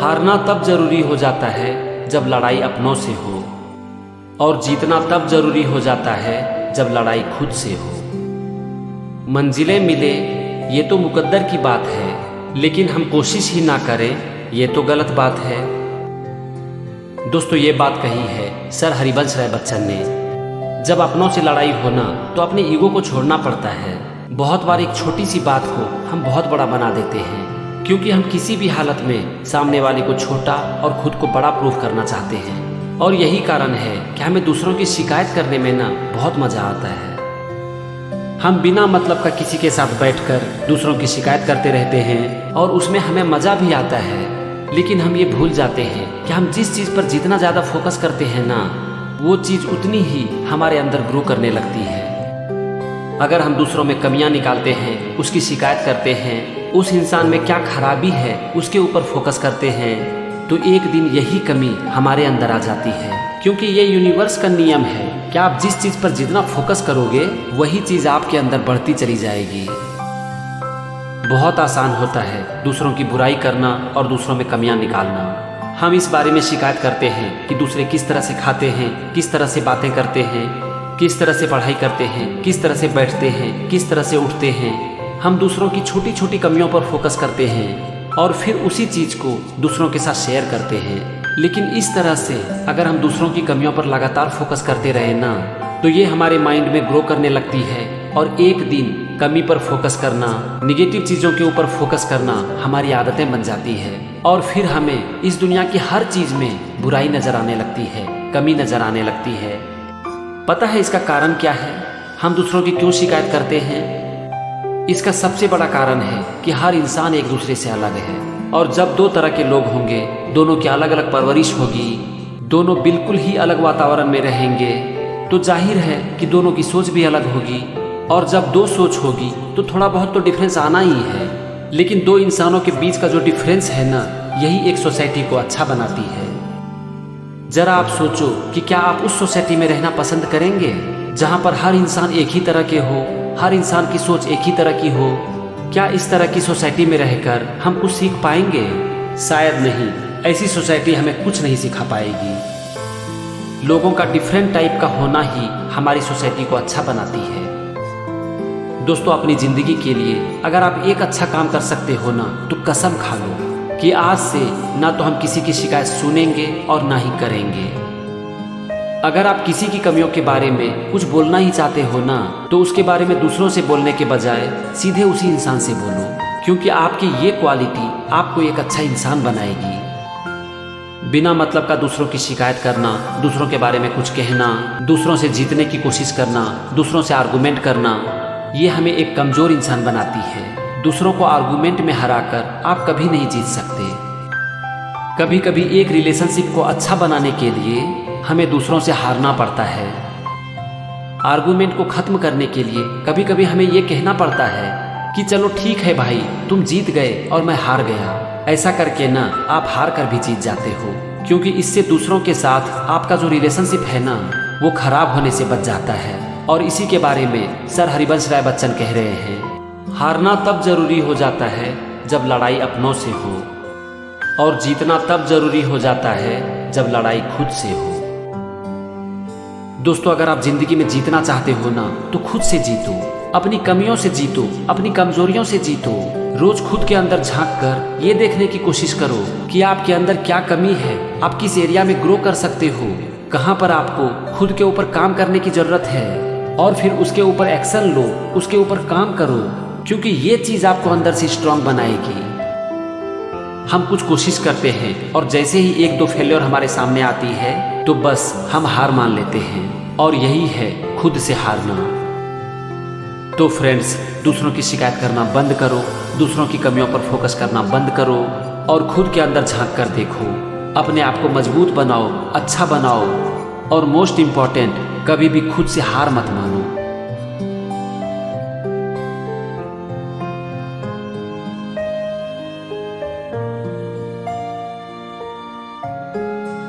हारना तब जरूरी हो जाता है जब लड़ाई अपनों से हो, और जीतना तब जरूरी हो जाता है जब लड़ाई खुद से हो। मंजिलें मिले ये तो मुकद्दर की बात है, लेकिन हम कोशिश ही ना करें ये तो गलत बात है। दोस्तों, ये बात कही है सर हरिवंश राय बच्चन ने। जब अपनों से लड़ाई हो ना तो अपने ईगो को छोड़ना पड़ता है। बहुत बार एक छोटी सी बात को हम बहुत बड़ा बना देते हैं, क्योंकि हम किसी भी हालत में सामने वाले को छोटा और खुद को बड़ा प्रूफ करना चाहते हैं। और यही कारण है कि हमें दूसरों की शिकायत करने में ना बहुत मजा आता है। हम बिना मतलब का किसी के साथ बैठकर दूसरों की शिकायत करते रहते हैं और उसमें हमें मजा भी आता है, लेकिन हम ये भूल जाते हैं कि हम जिस चीज़ पर जितना ज़्यादा फोकस करते हैं ना, वो चीज़ उतनी ही हमारे अंदर ग्रो करने लगती है। अगर हम दूसरों में कमियां निकालते हैं, उसकी शिकायत करते हैं, उस इंसान में क्या खराबी है उसके ऊपर फोकस करते हैं, तो एक दिन यही कमी हमारे अंदर आ जाती है। क्योंकि ये यूनिवर्स का नियम है कि आप जिस चीज़ पर जितना फोकस करोगे वही चीज़ आपके अंदर बढ़ती चली जाएगी। बहुत आसान होता है दूसरों की बुराई करना और दूसरों में कमियां निकालना। हम इस बारे में शिकायत करते हैं कि दूसरे किस तरह से खाते हैं, किस तरह से बातें करते हैं, किस तरह से पढ़ाई करते हैं, किस तरह से बैठते हैं, किस तरह से उठते हैं। हम दूसरों की छोटी छोटी कमियों पर फोकस करते हैं और फिर उसी चीज़ को दूसरों के साथ शेयर करते हैं। लेकिन इस तरह से अगर हम दूसरों की कमियों पर लगातार फोकस करते रहे ना, तो ये हमारे माइंड में ग्रो करने लगती है और एक दिन कमी पर फोकस करना, निगेटिव चीज़ों के ऊपर फोकस करना हमारी आदतें बन जाती है। और फिर हमें इस दुनिया की हर चीज़ में बुराई नज़र आने लगती है, कमी नज़र आने लगती है। पता है इसका कारण क्या है? हम दूसरों की क्यों शिकायत करते हैं? इसका सबसे बड़ा कारण है कि हर इंसान एक दूसरे से अलग है, और जब दो तरह के लोग होंगे, दोनों की अलग अलग परवरिश होगी, दोनों बिल्कुल ही अलग वातावरण में रहेंगे, तो जाहिर है कि दोनों की सोच भी अलग होगी। और जब दो सोच होगी तो थोड़ा बहुत तो डिफरेंस आना ही है। लेकिन दो इंसानों के बीच का जो डिफरेंस है ना, यही एक सोसाइटी को अच्छा बनाती है। जरा आप सोचो कि क्या आप उस सोसाइटी में रहना पसंद करेंगे जहाँ पर हर इंसान एक ही तरह के हो, हर इंसान की सोच एक ही तरह की हो? क्या इस तरह की सोसाइटी में रहकर हम कुछ सीख पाएंगे? शायद नहीं। ऐसी सोसाइटी हमें कुछ नहीं सिखा पाएगी। लोगों का डिफरेंट टाइप का होना ही हमारी सोसाइटी को अच्छा बनाती है। दोस्तों, अपनी ज़िंदगी के लिए अगर आप एक अच्छा काम कर सकते हो ना, तो कसम खा लो कि आज से ना तो हम किसी की शिकायत सुनेंगे और ना ही करेंगे। अगर आप किसी की कमियों के बारे में कुछ बोलना ही चाहते हो ना, तो उसके बारे में दूसरों से बोलने के बजाय सीधे उसी इंसान से बोलो, क्योंकि आपकी ये क्वालिटी आपको एक अच्छा इंसान बनाएगी। बिना मतलब का दूसरों की शिकायत करना, दूसरों के बारे में कुछ कहना, दूसरों से जीतने की कोशिश करना, दूसरों से आर्गुमेंट करना, ये हमें एक कमज़ोर इंसान बनाती है। दूसरों को आर्गुमेंट में हराकर आप कभी नहीं जीत सकते। कभी कभी एक रिलेशनशिप को अच्छा बनाने के लिए हमें दूसरों से हारना पड़ता है। आर्गुमेंट को ख़त्म करने के लिए कभी कभी हमें ये कहना पड़ता है कि चलो ठीक है भाई, तुम जीत गए और मैं हार गया। ऐसा करके ना आप हार कर भी जीत जाते हो, क्योंकि इससे दूसरों के साथ आपका जो रिलेशनशिप है ना, वो खराब होने से बच जाता है। और इसी के बारे में सर हरिवंश राय बच्चन कह रहे हैं, हारना तब जरूरी हो जाता है जब लड़ाई अपनों से हो, और जीतना तब जरूरी हो जाता है जब लड़ाई खुद से हो। दोस्तों, अगर आप जिंदगी में जीतना चाहते हो ना, तो खुद से जीतो, अपनी कमियों से जीतो, अपनी कमजोरियों से जीतो। रोज खुद के अंदर झांक कर ये देखने की कोशिश करो कि आपके अंदर क्या कमी है, आप किस एरिया में ग्रो कर सकते हो, कहाँ पर आपको खुद के ऊपर काम करने की जरूरत है, और फिर उसके ऊपर एक्शन लो, उसके ऊपर काम करो, क्योंकि ये चीज़ आपको अंदर से स्ट्रांग बनाएगी। हम कुछ कोशिश करते हैं और जैसे ही एक दो फेलियर हमारे सामने आती है तो बस हम हार मान लेते हैं, और यही है खुद से हारना। तो फ्रेंड्स, दूसरों की शिकायत करना बंद करो, दूसरों की कमियों पर फोकस करना बंद करो, और खुद के अंदर झांक कर देखो। अपने आप को मजबूत बनाओ, अच्छा बनाओ, और मोस्ट इम्पॉर्टेंट, कभी भी खुद से हार मत मानो।